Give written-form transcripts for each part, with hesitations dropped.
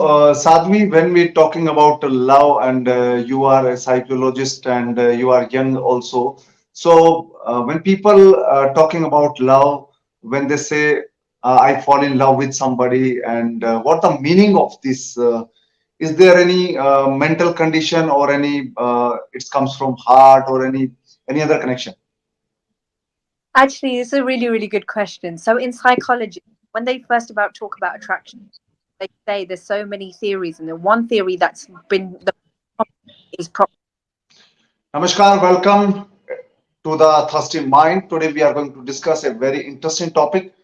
Sadhvi, when we're talking about love, and you are a psychologist and you are young also. So, when people are talking about love, when they say, I fall in love with somebody, and what the meaning of this? Is there any mental condition or any, it comes from heart or any other connection? Actually, it's a really, really good question. So, in psychology, when they first about talk about attraction, they say there's so many theories, and the one theory that's been the is Namaskar, welcome to the Thirsty Mind. Today we are going to discuss a very interesting topic: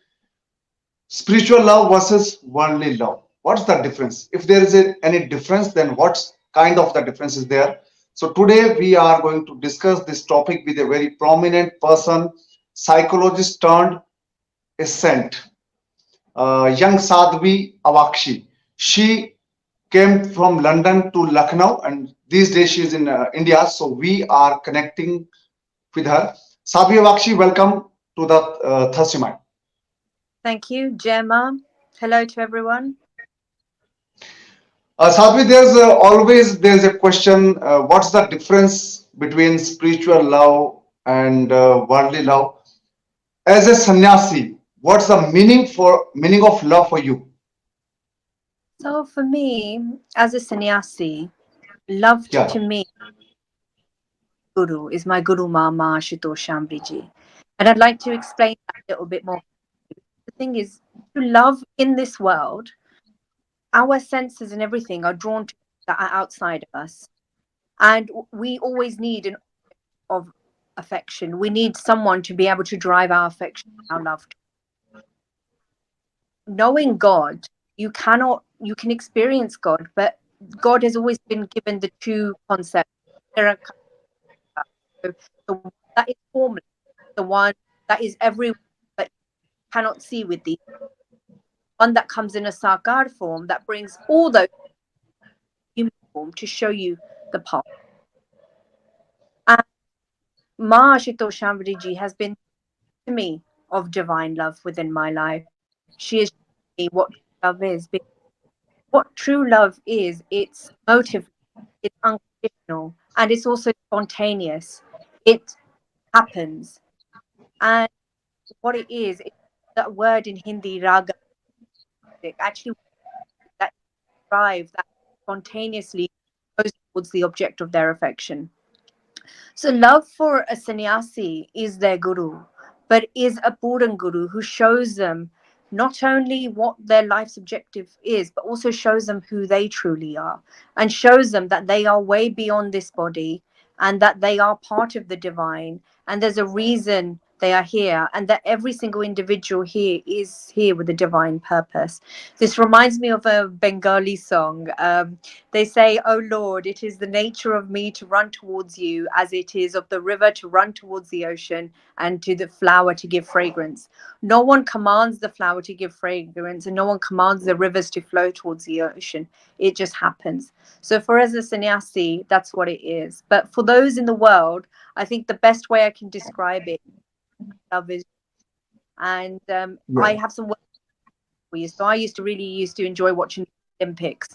spiritual love versus worldly love. What's the difference? If there is any difference, then what kind of the difference is there? So today we are going to discuss this topic with a very prominent person, psychologist turned a saint, young Sadhvi Awakashi. She came from London to Lucknow, and these days she is in India. So we are connecting with her. Sadhvi Awakashi, welcome to the Thirsty Mind. Thank you, Gemma. Hello to everyone. Sadhvi, there's a question. What's the difference between spiritual love and worldly love? As a sannyasi, what's the meaning of love for you? So, for me, as a sannyasi, love Yeah. to me, Guru is my Guru Mama Shambhiji. And I'd like to explain that a little bit more. The thing is, to love in this world, our senses and everything are drawn to that are outside of us. And we always need an of affection. We need someone to be able to drive our affection, our love. Knowing God, you can experience God, but God has always been given the two concepts. There are so the one that is formless, the one that is everywhere but cannot see with the one that comes in a sakar form that brings all those human form to show you the path. And Ma Shambhiji has been to me of divine love within my life. She has shown me what love is. What true love is, it's motive, it's unconditional, and it's also spontaneous. It happens. And what it is, it's that word in Hindi, raga, actually that drive that spontaneously goes towards the object of their affection. So, love for a sannyasi is their guru, but is a Puran guru who shows them not only what their life's objective is, but also shows them who they truly are and shows them that they are way beyond this body and that they are part of the divine. And there's a reason they are here, and that every single individual here is here with a divine purpose. This reminds me of a Bengali song. They say, "Oh Lord, it is the nature of me to run towards you, as it is of the river to run towards the ocean, and to the flower to give fragrance." No one commands the flower to give fragrance, and no one commands the rivers to flow towards the ocean. It just happens. So, for as a sannyasi, that's what it is. But for those in the world, I think the best way I can describe it, love is, and I Yeah. have some words for you. So, I used to enjoy watching the Olympics.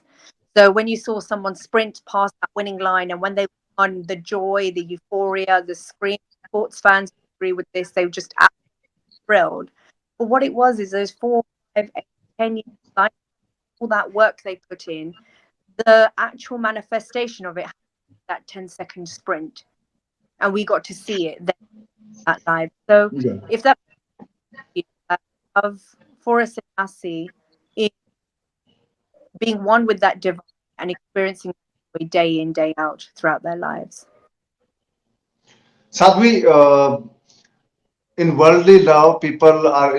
So when you saw someone sprint past that winning line, and when they won, the joy, the euphoria, the scream, sports fans agree with this, they were just absolutely thrilled. But what it was is those 4, 5, 8, 10 years, like all that work they put in, the actual manifestation of it, that 10-second sprint, and we got to see it then that live. So Yeah. if that of for a sannyasi is being one with that divine and experiencing joy day in day out throughout their lives. Sadhvi, in worldly love, people are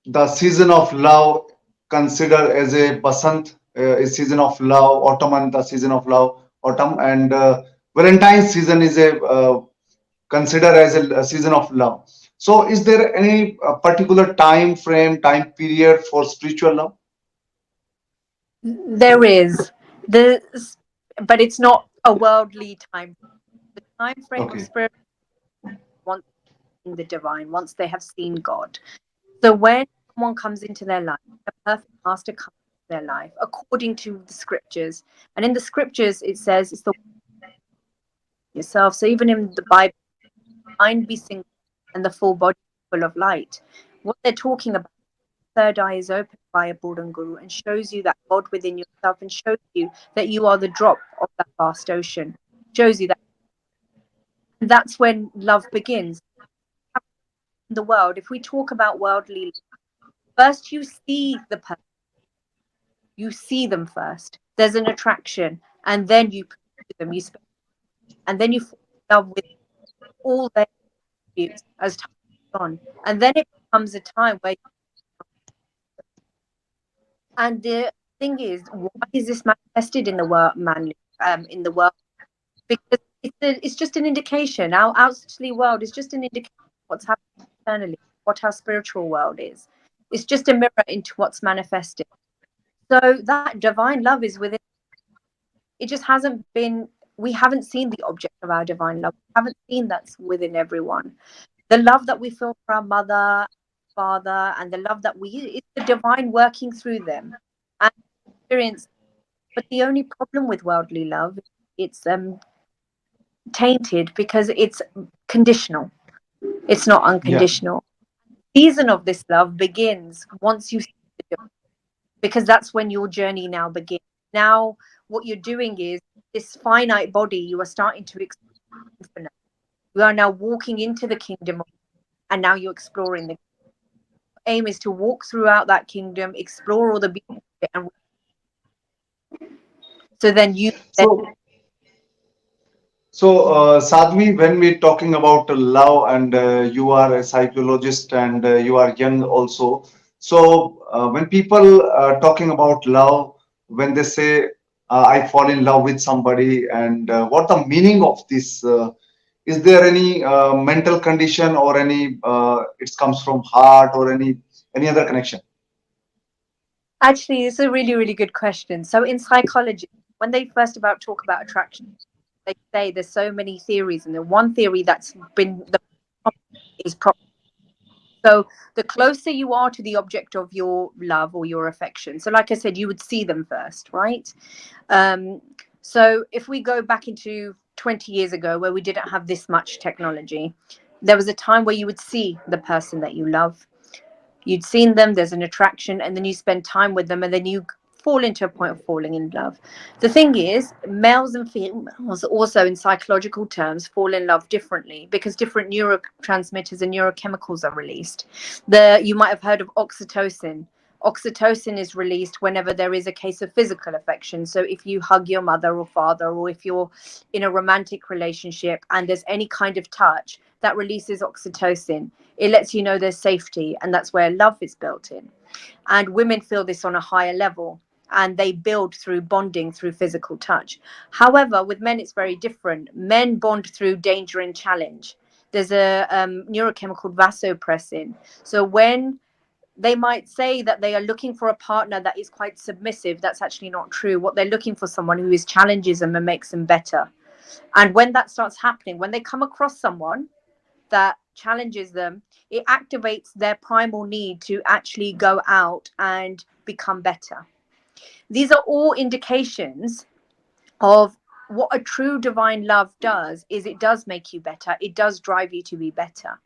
the season of love considered as a basant, a season of love, autumn, the season of love, autumn, and Valentine's season is a considered as a season of love. So, is there any particular time frame, time period for spiritual love? There is the, but it's not a worldly time. The time frame of Okay. spirit once in the divine, once they have seen God. So when someone comes into their life, a perfect master comes their life according to the scriptures. And in the scriptures, it says it's the yourself. So even in the Bible, mind be single and the full body full of light. What they're talking about, third eye is opened by a Buddha Guru and shows you that God within yourself and shows you that you are the drop of that vast ocean. Shows you that. And that's when love begins. In the world, if we talk about worldly, first you see the person, you see them first. There's an attraction, and then you pursue them, you spend, and then you fall in love with all their attributes as time goes on. And then it becomes a time where, and the thing is, why is this manifested in the world, manly, in the world? Because it's just an indication. Our outwardly world is just an indication of what's happening internally, what our spiritual world is. It's just a mirror into what's manifested. So that divine love is within. It just hasn't been. We haven't seen the object of our divine love. We haven't seen that's within everyone. The love that we feel for our mother, father, and the love that we, it's the divine working through them and experience. But the only problem with worldly love, it's tainted because it's conditional. It's not Yeah. unconditional. Season of this love begins once you see the divine, because that's when your journey now begins. Now, what you're doing is this finite body, you are starting to experience infinite. You are now walking into the kingdom, and now you're exploring. The aim is to walk throughout that kingdom, explore all the beauty of it, and so then you then So, Sadhvi, when we're talking about love, and you are a psychologist and you are young also. So, when people are talking about love, when they say, I fall in love with somebody, and what the meaning of this? Is there any mental condition or any, it comes from heart or any other connection? actually, it's a really, really good question. So in psychology, when they first about talk about attraction, they say there's so many theories, and the one theory that's been the is so the closer you are to the object of your love or your affection. So like I said, you would see them first, right? Um, so if we go back into 20 years ago where we didn't have this much technology, there was a time where you would see the person that you love. You'd seen them, there's an attraction, and then you spend time with them, and then you fall into a point of falling in love. The thing is, males and females also in psychological terms fall in love differently because different neurotransmitters and neurochemicals are released. You might have heard of oxytocin. Oxytocin is released whenever there is a case of physical affection. So if you hug your mother or father, or if you're in a romantic relationship and there's any kind of touch, that releases oxytocin. It lets you know there's safety, and that's where love is built in. And women feel this on a higher level, and they build through bonding through physical touch. However, with men it's very different. Men bond through danger and challenge. There's a neurochemical vasopressin. So when they might say that they are looking for a partner that is quite submissive, that's actually not true. What they're looking for, someone who is challenges them and makes them better. And when that starts happening, when they come across someone that challenges them, it activates their primal need to actually go out and become better. These are all indications of what a true divine love does. Is it does make you better, it does drive you to be better.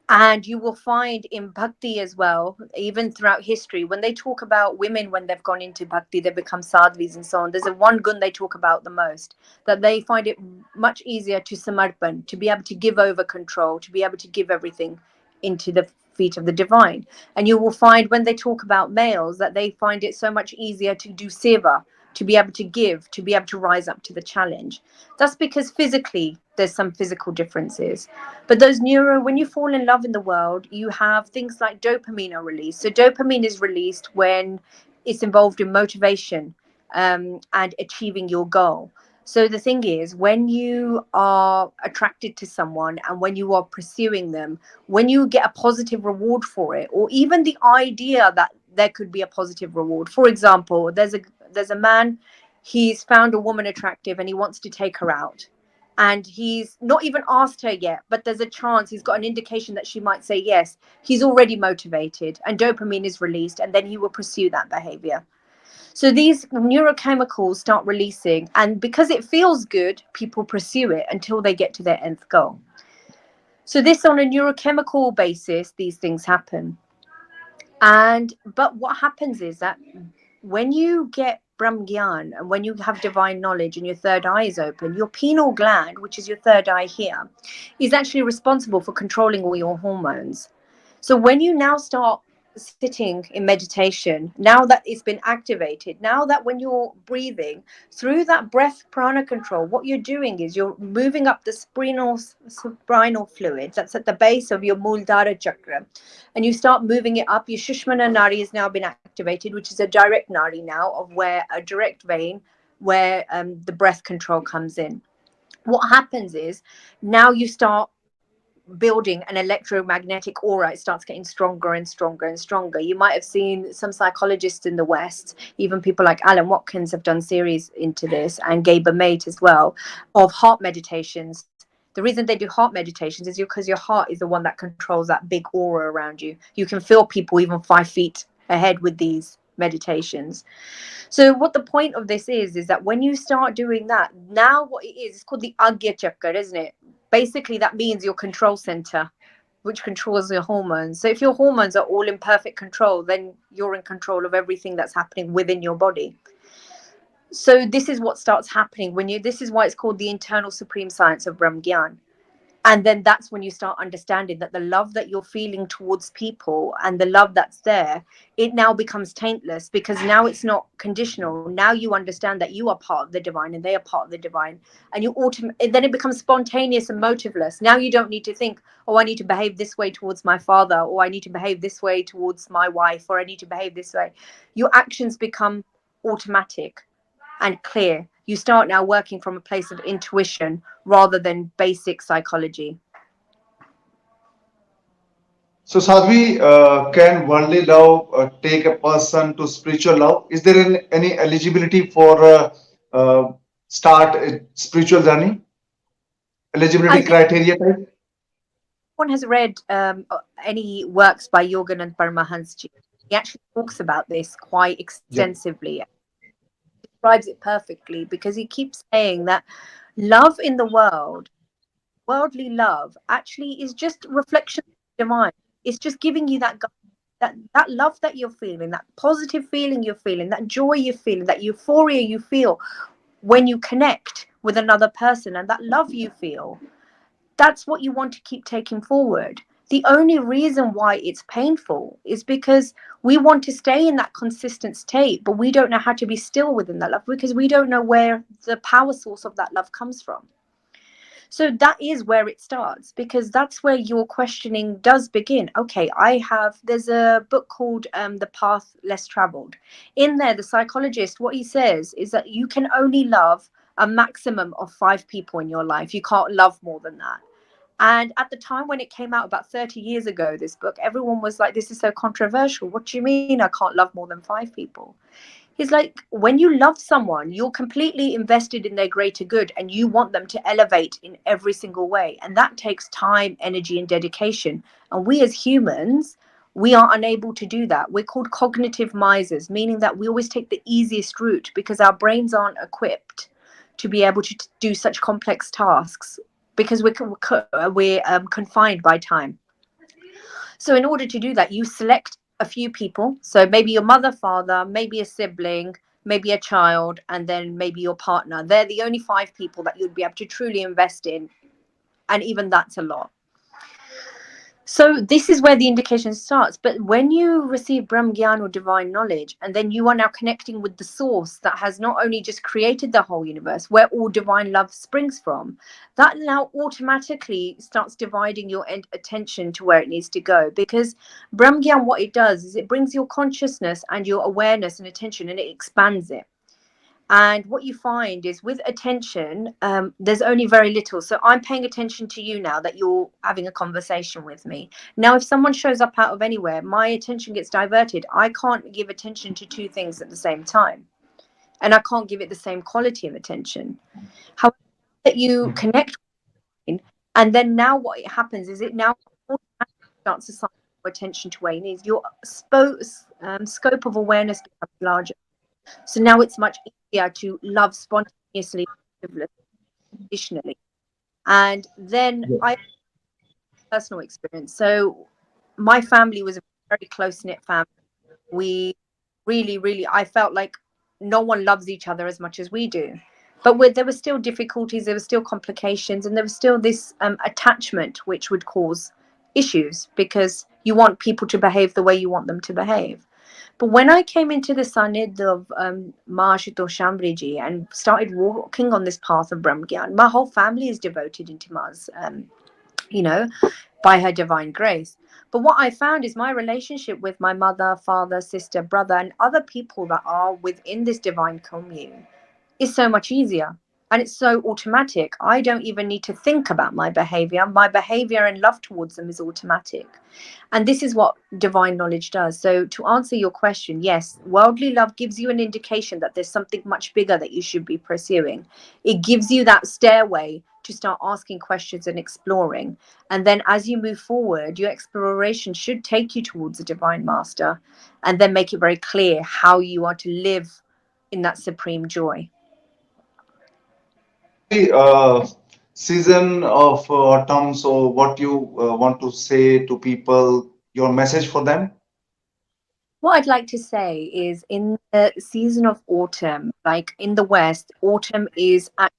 And you will find in bhakti as well, even throughout history, when they talk about women, when they've gone into bhakti, they become sadhvis and so on. There's a one gun they talk about the most, that they find it much easier to samarpan, to be able to give over control, to be able to give everything into the feet of the divine. And you will find when they talk about males that they find it so much easier to do seva, to be able to give, to be able to rise up to the challenge. That's because physically there's some physical differences. But those when you fall in love in the world, you have things like dopamine are released. So dopamine is released when it's involved in motivation, and achieving your goal. So the thing is, when you are attracted to someone and when you are pursuing them, when you get a positive reward for it, or even the idea that there could be a positive reward. For example, there's a man, he's found a woman attractive and he wants to take her out, and he's not even asked her yet, but there's a chance, he's got an indication that she might say yes. He's already motivated and dopamine is released, and then he will pursue that behavior. So these neurochemicals start releasing, and because it feels good, people pursue it until they get to their nth goal. So this, on a neurochemical basis, these things happen. And but what happens is that when you get Brahmgyan and when you have divine knowledge and your third eye is open, your pineal gland, which is your third eye here, is actually responsible for controlling all your hormones. So when you now start sitting in meditation, now that it's been activated, now that when you're breathing through that breath prana control, what you're doing is you're moving up the spinal fluid that's at the base of your Muladhara chakra, and you start moving it up. Your Shushmana Nadi has now been activated, which is a direct Nadi now, of where a direct vein where the breath control comes in. What happens is now you start building an electromagnetic aura. It starts getting stronger and stronger and stronger. You might have seen some psychologists in the West, even people like Alan Watkins have done series into this, and Gaber Mate as well, of heart meditations. The reason they do heart meditations is because your heart is the one that controls that big aura around you. You can feel people even 5 feet ahead with these meditations. So what the point of this is that when you start doing that, now what it is, it's called the Agya Chakra, isn't it? Basically, that means your control center, which controls your hormones. So if your hormones are all in perfect control, then you're in control of everything that's happening within your body. So this is what starts happening when you, this is why it's called the internal supreme science of Brahmgyan. And then that's when you start understanding that the love that you're feeling towards people and the love that's there, it now becomes taintless, because now it's not conditional. Now you understand that you are part of the divine and they are part of the divine, and then it becomes spontaneous and motiveless. Now you don't need to think, oh, I need to behave this way towards my father, or I need to behave this way towards my wife, or I need to behave this way. Your actions become automatic and clear. You start now working from a place of intuition rather than basic psychology. So, Sadhvi, can worldly love take a person to spiritual love? Is there any eligibility for uh, start a spiritual journey? I Eligibility think criteria type? one has read any works by Yoganand Paramahansa. He actually talks about this quite Yeah. extensively, describes it perfectly, because he keeps saying that love in the world, worldly love, actually is just reflection of divine. It's just giving you that love that you're feeling, that positive feeling you're feeling, that joy you're feeling, that euphoria you feel when you connect with another person, and that love you feel. That's what you want to keep taking forward. The only reason why it's painful is because we want to stay in that consistent state, but we don't know how to be still within that love, because we don't know where the power source of that love comes from. So that is where it starts, because that's where your questioning does begin. Okay, there's a book called The Path Less Traveled. In there, the psychologist, what he says is that you can only love a maximum of 5 people in your life. You can't love more than that. And at the time when it came out about 30 years ago, this book, everyone was like, this is so controversial. What do you mean I can't love more than 5 people? He's like, when you love someone, you're completely invested in their greater good and you want them to elevate in every single way. And that takes time, energy, and dedication. And we as humans, we are unable to do that. We're called cognitive misers, meaning that we always take the easiest route because our brains aren't equipped to be able to do such complex tasks, because we're confined by time. So in order to do that, you select a few people. So maybe your mother, father, maybe a sibling, maybe a child, and then maybe your partner. They're the only 5 people that you'd be able to truly invest in. And even that's a lot. So this is where the indication starts. But when you receive Brahm Gyan or divine knowledge, and then you are now connecting with the source that has not only just created the whole universe, where all divine love springs from, that now automatically starts dividing your attention to where it needs to go. Because Brahm Gyan, what it does is it brings your consciousness and your awareness and attention, and it expands it. And what you find is with attention, there's only very little. So I'm paying attention to you now that you're having a conversation with me. Now, if someone shows up out of anywhere, my attention gets diverted. I can't give attention to 2 things at the same time. And I can't give it the same quality of attention. However, that you connect with, and then now what it happens is it now automatically starts to assign your attention to where it needs. Your scope of awareness becomes larger. So now it's much easier to love spontaneously, traditionally. And then Yeah. I personal experience. So my family was a very close knit family. We really, I felt like no one loves each other as much as we do. But there were still difficulties, there were still complications, and there was still this attachment which would cause issues because you want people to behave the way you want them to behave. But when I came into the Sanid of Ma Ashutosh Shambriji and started walking on this path of Brahmgyan, my whole family is devoted into Ma's, you know, by her divine grace. But what I found is my relationship with my mother, father, sister, brother, and other people that are within this divine commune is so much easier. And it's so automatic. I don't even need to think about my behavior. My behavior and love towards them is automatic. And this is what divine knowledge does. So, to answer your question, yes, worldly love gives you an indication that there's something much bigger that you should be pursuing. It gives you that stairway to start asking questions and exploring. And then, as you move forward, your exploration should take you towards a divine master and then make it very clear how you are to live in that supreme joy. Sadhvi, season of autumn. So, what you want to say to people? Your message for them? What I'd like to say is in the season of autumn, like in the West, autumn is a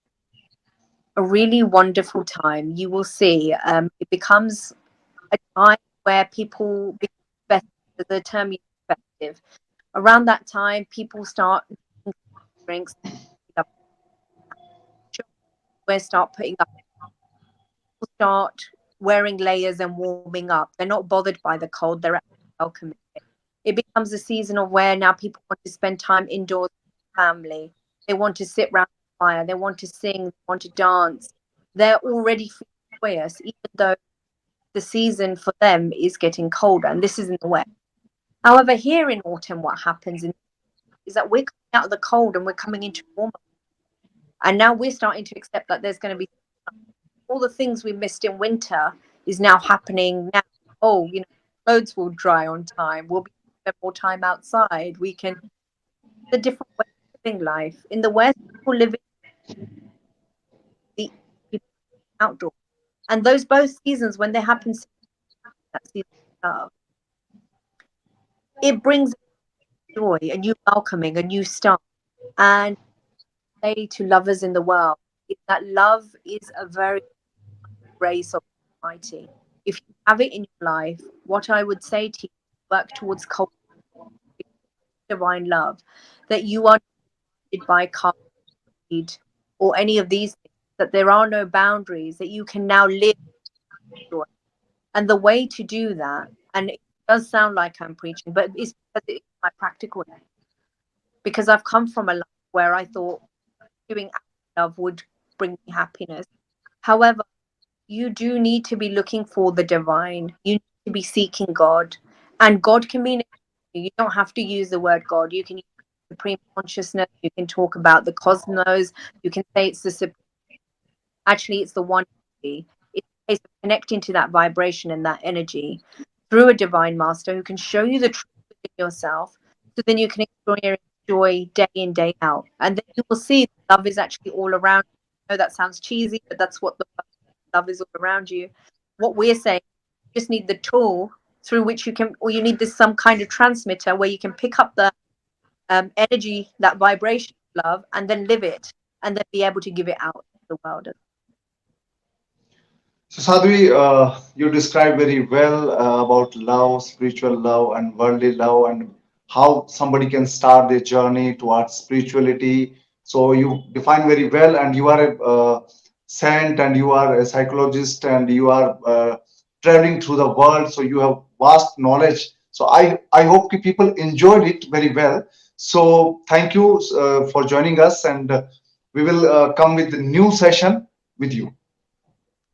really wonderful time. You will see it becomes a time where people become festive, the term is festive. Around that time, people start drinking drinks, up, start putting up, start wearing layers and warming up. They're not bothered by the cold, they're actually welcoming it. It becomes a season of where now people want to spend time indoors with family. They want to sit around the fire, they want to sing, they want to dance. They're already feeling joyous, even though the season for them is getting colder, and this is in the west. However, here in autumn, what happens is that we're coming out of the cold and we're coming into warmer, and now we're starting to accept that there's going to be all the things we missed in winter is now happening now. Oh, clothes will dry on time. We'll be spend more time outside. We can the different way of living life in the west. People live in the people outdoors, and those both seasons when they happen, that season of love, it brings joy, a new welcoming, a new start. And say to lovers in the world is that love is a very grace of Almighty. If you have it in your life, what I would say to you, work towards cultivating divine love, that you are not by need or any of these things, that there are no boundaries, that you can now live joy. And the way to do that, and it does sound like I'm preaching, but it's because it's my practical, because I've come from a life where I thought doing love would bring me happiness. However, you do need to be looking for the divine. You need to be seeking God. And God communicates. You don't have to use the word God. You can use supreme consciousness. You can talk about the cosmos. You can say it's the actually it's the one entity. It's a case of connecting to that vibration and that energy through a divine master who can show you the truth within yourself. So then you can experience joy day in, day out. And then you will see love is actually all around you. I know that sounds cheesy, but that's what the love is all around you. What we're saying, you just need the tool through which you can, or you need this some kind of transmitter where you can pick up the energy, that vibration of love, and then live it, and then be able to give it out to the world. So, Sadhvi, you described very well about love, spiritual love, and worldly love, and how somebody can start their journey towards spirituality. So, you define very well, and you are a saint, and you are a psychologist, and you are traveling through the world. So, you have vast knowledge. So, I hope people enjoyed it very well. So, thank you for joining us, and we will come with a new session with you.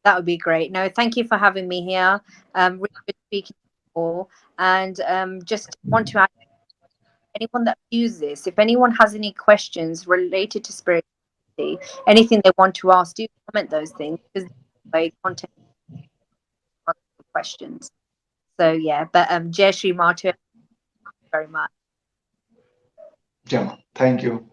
That would be great. No, thank you for having me here. Really good speaking to you all. And just want to add, anyone that views this, if anyone has any questions related to spirituality, anything they want to ask, do comment those things because they content questions. So yeah, but Jay Shri Matu, very much. Yeah, thank you.